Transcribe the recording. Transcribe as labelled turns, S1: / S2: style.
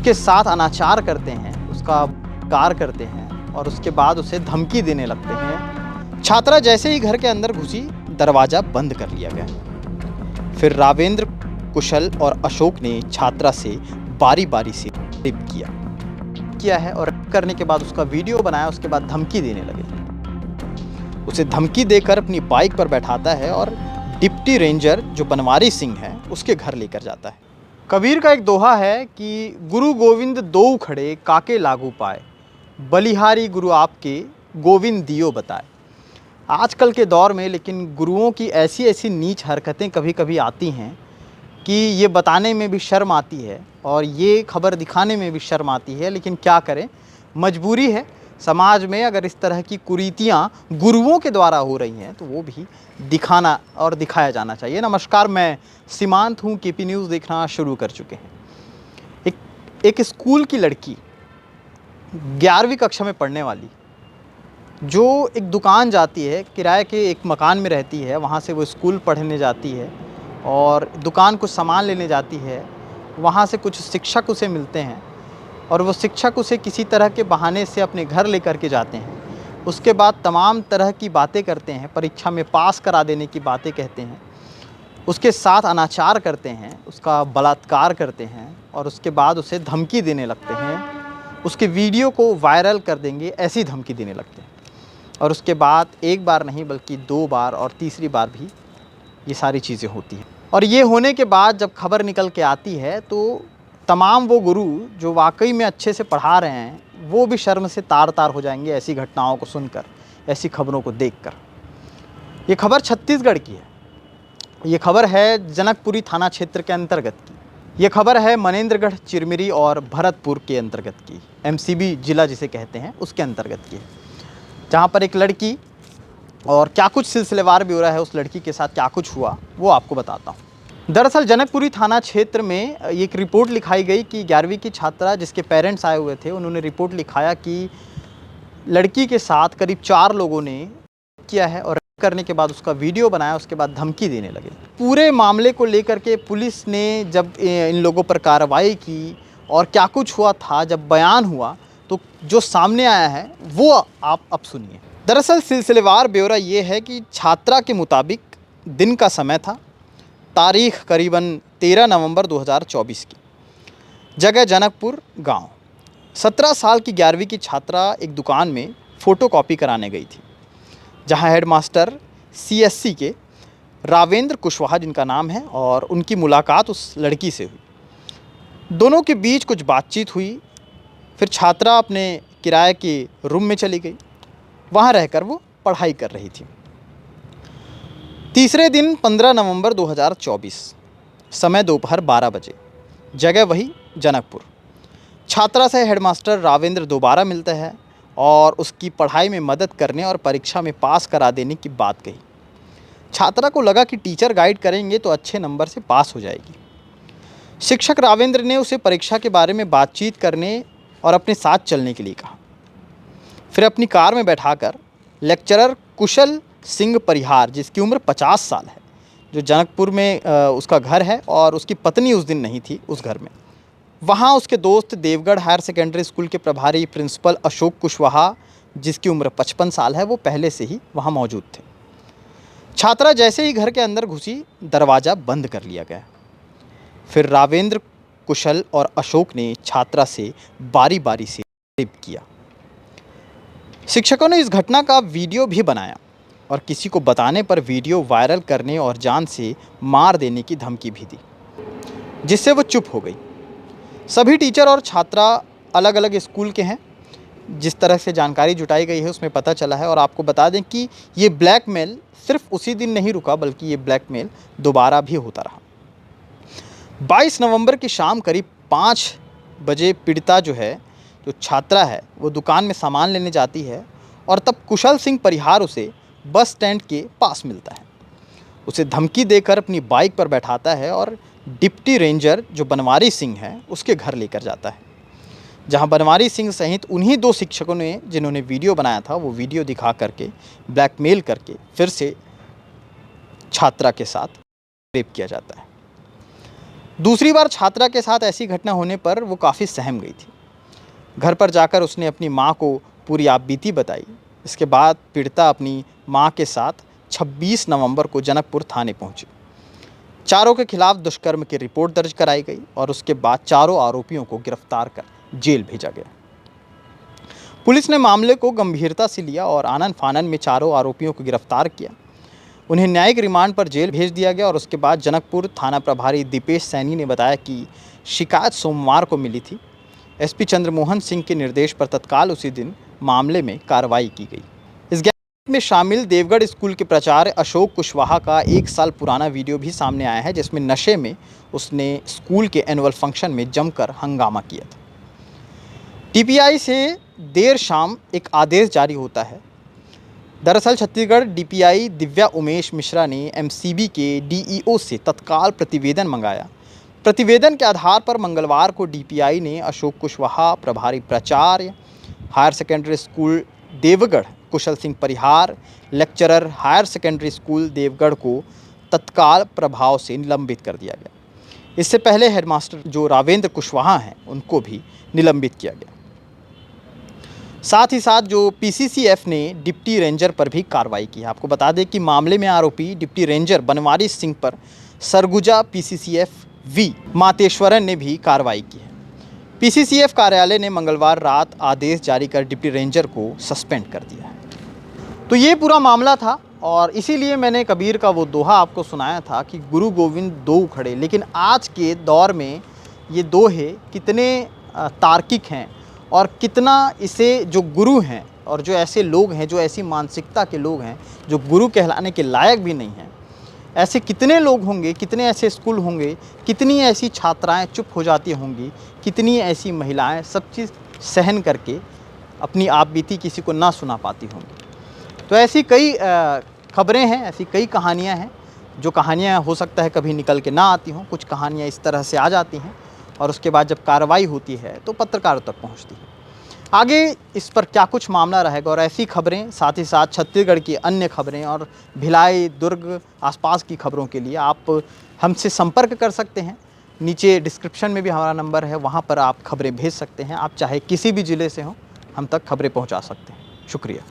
S1: उसके साथ अनाचार करते हैं, उसका कार करते हैं और उसके बाद उसे धमकी देने लगते हैं। छात्रा जैसे ही घर के अंदर घुसी, दरवाज़ा बंद कर लिया गया। फिर रावेंद्र, कुशल और अशोक ने छात्रा से बारी बारी से रेप किया है और करने के बाद उसका वीडियो बनाया। उसके बाद धमकी देने लगे। उसे धमकी देकर अपनी बाइक पर बैठाता है और डिप्टी रेंजर जो बनवारी सिंह है उसके घर लेकर जाता है। कबीर का एक दोहा है कि गुरु गोविंद दो खड़े काके लागू पाए, बलिहारी गुरु आपके गोविंद दियो बताए। आजकल के दौर में लेकिन गुरुओं की ऐसी ऐसी नीच हरकतें कभी कभी आती हैं कि ये बताने में भी शर्म आती है और ये खबर दिखाने में भी शर्म आती है। लेकिन क्या करें, मजबूरी है। समाज में अगर इस तरह की कुरीतियाँ गुरुओं के द्वारा हो रही हैं तो वो भी दिखाना और दिखाया जाना चाहिए। नमस्कार, मैं सीमांत हूँ, केपी न्यूज़ देखना शुरू कर चुके हैं। एक स्कूल की लड़की 11वीं कक्षा में पढ़ने वाली जो एक दुकान जाती है, किराए के एक मकान में रहती है, वहाँ से वो स्कूल पढ़ने जाती है और दुकान कुछ सामान लेने जाती है। वहाँ से कुछ शिक्षक उसे मिलते हैं और वो शिक्षक उसे किसी तरह के बहाने से अपने घर लेकर के जाते हैं। उसके बाद तमाम तरह की बातें करते हैं, परीक्षा में पास करा देने की बातें कहते हैं, उसके साथ अनाचार करते हैं, उसका बलात्कार करते हैं और उसके बाद उसे धमकी देने लगते हैं। उसके वीडियो को वायरल कर देंगे ऐसी धमकी देने लगते हैं। और उसके बाद एक बार नहीं बल्कि 2 बार और तीसरी बार भी ये सारी चीज़ें होती हैं। और ये होने के बाद जब खबर निकल के आती है तो तमाम वो गुरु जो वाकई में अच्छे से पढ़ा रहे हैं वो भी शर्म से तार-तार हो जाएंगे ऐसी घटनाओं को सुनकर, ऐसी खबरों को देखकर। ये खबर छत्तीसगढ़ की है। ये खबर है जनकपुरी थाना क्षेत्र के अंतर्गत की। ये खबर है मनेंद्रगढ़, चिरमिरी और भरतपुर के अंतर्गत की, एमसीबी जिला जिसे कहते हैं उसके अंतर्गत की, जहाँ पर एक लड़की, और क्या कुछ सिलसिलेवार ब्यौरा है उस लड़की के साथ क्या कुछ हुआ वो आपको बताता हूँ। दरअसल जनकपुरी थाना क्षेत्र में एक रिपोर्ट लिखाई गई कि 11वीं की छात्रा जिसके पेरेंट्स आए हुए थे, उन्होंने रिपोर्ट लिखाया कि लड़की के साथ करीब 4 लोगों ने किया है और करने के बाद उसका वीडियो बनाया। उसके बाद धमकी देने लगे। पूरे मामले को लेकर के पुलिस ने जब इन लोगों पर कार्रवाई की और क्या कुछ हुआ था, जब बयान हुआ तो जो सामने आया है वो आप अब सुनिए। दरअसल सिलसिलेवार ब्यौरा ये है कि छात्रा के मुताबिक दिन का समय था, तारीख करीबन 13 नवंबर 2024 की, जगह जनकपुर गांव। 17 साल की 11वीं की छात्रा एक दुकान में फ़ोटोकॉपी कराने गई थी, जहां हेडमास्टर सीएससी के रावेंद्र कुशवाहा जिनका नाम है और उनकी मुलाकात उस लड़की से हुई। दोनों के बीच कुछ बातचीत हुई। फिर छात्रा अपने किराए के रूम में चली गई। वहाँ रहकर वो पढ़ाई कर रही थी। तीसरे दिन 15 नवंबर 2024, समय दोपहर 12 बजे, जगह वही जनकपुर। छात्रा से हेडमास्टर रावेंद्र दोबारा मिलते हैं और उसकी पढ़ाई में मदद करने और परीक्षा में पास करा देने की बात कही। छात्रा को लगा कि टीचर गाइड करेंगे तो अच्छे नंबर से पास हो जाएगी। शिक्षक रावेंद्र ने उसे परीक्षा के बारे में बातचीत करने और अपने साथ चलने के लिए कहा। फिर अपनी कार में बैठाकर लेक्चरर कुशल सिंह परिहार, जिसकी उम्र 50 साल है, जो जनकपुर में उसका घर है और उसकी पत्नी उस दिन नहीं थी उस घर में, वहाँ उसके दोस्त देवगढ़ हायर सेकेंडरी स्कूल के प्रभारी प्रिंसिपल अशोक कुशवाहा, जिसकी उम्र 55 साल है, वो पहले से ही वहाँ मौजूद थे। छात्रा जैसे ही घर के अंदर घुसी, दरवाज़ा बंद कर लिया गया। फिर रावेंद्र, कुशल और अशोक ने छात्रा से बारी बारी से रेप किया। शिक्षकों ने इस घटना का वीडियो भी बनाया और किसी को बताने पर वीडियो वायरल करने और जान से मार देने की धमकी भी दी, जिससे वो चुप हो गई। सभी टीचर और छात्रा अलग अलग स्कूल के हैं। जिस तरह से जानकारी जुटाई गई है उसमें पता चला है। और आपको बता दें कि ये ब्लैकमेल सिर्फ उसी दिन नहीं रुका, बल्कि ये ब्लैकमेल दोबारा भी होता रहा। 22 नवंबर की शाम करीब 5 बजे पीड़िता जो छात्रा है, वो दुकान में सामान लेने जाती है और तब कुशल सिंह परिहार उसे बस स्टैंड के पास मिलता है। उसे धमकी देकर अपनी बाइक पर बैठाता है और डिप्टी रेंजर जो बनवारी सिंह है उसके घर लेकर जाता है, जहां बनवारी सिंह सहित उन्हीं 2 शिक्षकों ने जिन्होंने वीडियो बनाया था वो वीडियो दिखा करके ब्लैकमेल करके फिर से छात्रा के साथ रेप किया जाता है। दूसरी बार छात्रा के साथ ऐसी घटना होने पर वो काफ़ी सहम गई थी। घर पर जाकर उसने अपनी माँ को पूरी आपबीती बताई। इसके बाद पीड़िता अपनी माँ के साथ 26 नवंबर को जनकपुर थाने पहुंची। चारों के खिलाफ दुष्कर्म की रिपोर्ट दर्ज कराई गई और उसके बाद चारों आरोपियों को गिरफ्तार कर जेल भेजा गया। पुलिस ने मामले को गंभीरता से लिया और आनन फानन में चारों आरोपियों को गिरफ्तार किया। उन्हें न्यायिक रिमांड पर जेल भेज दिया गया और उसके बाद जनकपुर थाना प्रभारी दीपेश सैनी ने बताया कि शिकायत सोमवार को मिली थी। एसपी चंद्रमोहन सिंह के निर्देश पर तत्काल उसी दिन मामले में कार्रवाई की गई। इस गैंग में शामिल देवगढ़ स्कूल के प्राचार्य अशोक कुशवाहा का 1 साल पुराना वीडियो भी सामने आया है, जिसमें नशे में उसने स्कूल के एनुअल फंक्शन में जमकर हंगामा किया था। टीपीआई से देर शाम एक आदेश जारी होता है। दरअसल छत्तीसगढ़ डीपीआई दिव्या उमेश मिश्रा ने एमसीबी के डीईओ से तत्काल प्रतिवेदन मंगाया। प्रतिवेदन के आधार पर मंगलवार को डीपीआई ने अशोक कुशवाहा, प्रभारी प्राचार्य higher secondary school Deogarh Kushal Singh Parihar, lecturer higher secondary school Deogarh को तत्काल प्रभाव से निलंबित कर दिया गया। इससे पहले हेडमास्टर जो रावेंद्र कुशवाहा हैं उनको भी निलंबित किया गया। साथ ही साथ जो पीसीसीएफ ने डिप्टी रेंजर पर भी कार्रवाई की है। आपको बता दें कि मामले में आरोपी डिप्टी रेंजर बनवारी सिंह पर सरगुजा पीसीसीएफ वी मातेश्वरन ने भी कार्रवाई की है। पीसीसीएफ कार्यालय ने मंगलवार रात आदेश जारी कर डिप्टी रेंजर को सस्पेंड कर दिया है। तो ये पूरा मामला था और इसीलिए मैंने कबीर का वो दोहा आपको सुनाया था कि गुरु गोविंद दो उखड़े। लेकिन आज के दौर में ये दोहे कितने तार्किक हैं और कितना इसे जो गुरु हैं और जो ऐसे लोग हैं, जो ऐसी मानसिकता के लोग हैं, जो गुरु कहलाने के लायक भी नहीं हैं, ऐसे कितने लोग होंगे, कितने ऐसे स्कूल होंगे, कितनी ऐसी छात्राएं चुप हो जाती होंगी, कितनी ऐसी महिलाएं सब चीज़ सहन करके अपनी आपबीती किसी को ना सुना पाती होंगी। तो ऐसी कई खबरें हैं, ऐसी कई कहानियां हैं, जो कहानियां हो सकता है कभी निकल के ना आती हों। कुछ कहानियां इस तरह से आ जाती हैं और उसके बाद जब कार्रवाई होती है तो पत्रकारों तक पहुंचती है। आगे इस पर क्या कुछ मामला रहेगा और ऐसी खबरें, साथ ही साथ छत्तीसगढ़ की अन्य खबरें और भिलाई, दुर्ग आसपास की खबरों के लिए आप हमसे संपर्क कर सकते हैं। नीचे डिस्क्रिप्शन में भी हमारा नंबर है, वहाँ पर आप खबरें भेज सकते हैं। आप चाहे किसी भी ज़िले से हों, हम तक खबरें पहुँचा सकते हैं। शुक्रिया।